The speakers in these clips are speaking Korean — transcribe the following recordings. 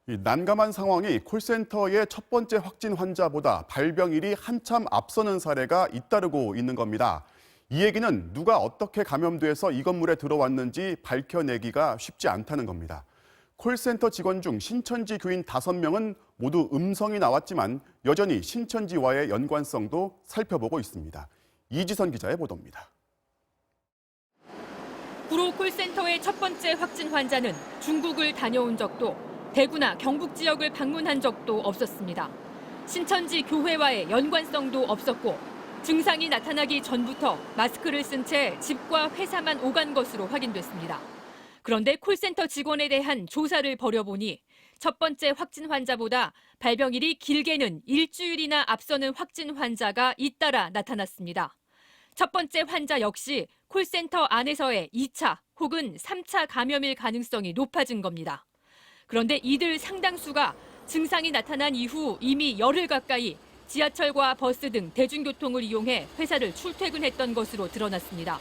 이 난감한 상황이 콜센터의 첫 번째 확진 환자보다 발병일이 한참 앞서는 사례가 잇따르고 있는 겁니다. 이 얘기는 누가 어떻게 감염돼서 이 건물에 들어왔는지 밝혀내기가 쉽지 않다는 겁니다. 콜센터 직원 중 신천지 교인 5명은 모두 음성이 나왔지만 여전히 신천지와의 연관성도 살펴보고 있습니다. 이지선 기자의 보도입니다. 구로 콜센터의 첫 번째 확진 환자는 중국을 다녀온 적도 대구나 경북 지역을 방문한 적도 없었습니다. 신천지 교회와의 연관성도 없었고 증상이 나타나기 전부터 마스크를 쓴 채 집과 회사만 오간 것으로 확인됐습니다. 그런데 콜센터 직원에 대한 조사를 벌여보니 첫 번째 확진 환자보다 발병일이 길게는 일주일이나 앞서는 확진 환자가 잇따라 나타났습니다. 첫 번째 환자 역시 콜센터 안에서의 2차 혹은 3차 감염일 가능성이 높아진 겁니다. 그런데 이들 상당수가 증상이 나타난 이후 이미 열흘 가까이 지하철과 버스 등 대중교통을 이용해 회사를 출퇴근했던 것으로 드러났습니다.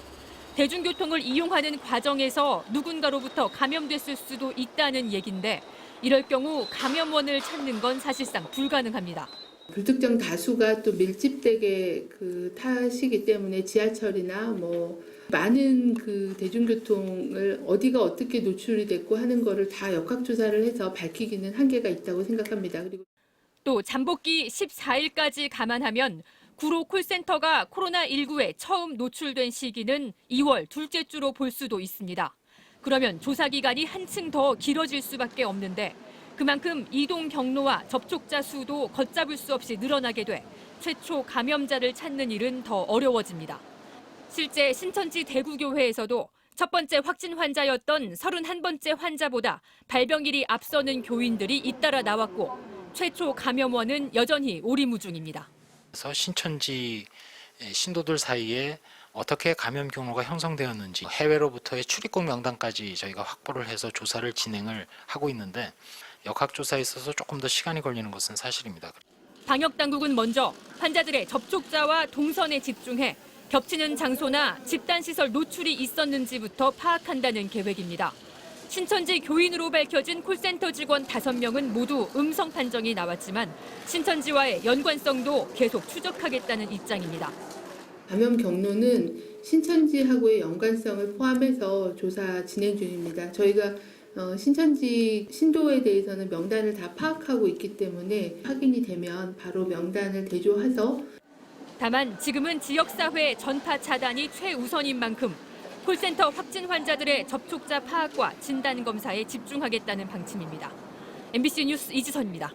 대중교통을 이용하는 과정에서 누군가로부터 감염됐을 수도 있다는 얘긴데 이럴 경우 감염원을 찾는 건 사실상 불가능합니다. 불특정 다수가 또 밀집되게 타시기 때문에 지하철이나 많은 대중교통을 어디가 어떻게 노출이 됐고 하는 거를 다 역학조사를 해서 밝히기는 한계가 있다고 생각합니다. 그리고 또 잠복기 14일까지 감안하면 구로 콜센터가 코로나19에 처음 노출된 시기는 2월 둘째 주로 볼 수도 있습니다. 그러면 조사 기간이 한층 더 길어질 수밖에 없는데 그만큼 이동 경로와 접촉자 수도 걷잡을 수 없이 늘어나게 돼 최초 감염자를 찾는 일은 더 어려워집니다. 실제 신천지 대구교회에서도 첫 번째 확진 환자였던 31번째 환자보다 발병일이 앞서는 교인들이 잇따라 나왔고 최초 감염원은 여전히 오리무중입니다. 그래서 신천지 신도들 사이에 어떻게 감염 경로가 형성되었는지 해외로부터의 출입국 명단까지 저희가 확보를 해서 조사를 진행을 하고 있는데 역학조사에 있어서 조금 더 시간이 걸리는 것은 사실입니다. 방역당국은 먼저 환자들의 접촉자와 동선에 집중해 겹치는 장소나 집단시설 노출이 있었는지부터 파악한다는 계획입니다. 신천지 교인으로 밝혀진 콜센터 직원 5명은 모두 음성 판정이 나왔지만 신천지와의 연관성도 계속 추적하겠다는 입장입니다. 감염 경로는 신천지하고의 연관성을 포함해서 조사 진행 중입니다. 저희가 신천지 신도에 대해서는 명단을 다 파악하고 있기 때문에 확인이 되면 바로 명단을 대조해서 다만 지금은 지역사회 전파 차단이 최우선인 만큼 콜센터 확진 환자들의 접촉자 파악과 진단검사에 집중하겠다는 방침입니다. MBC 뉴스 이지선입니다.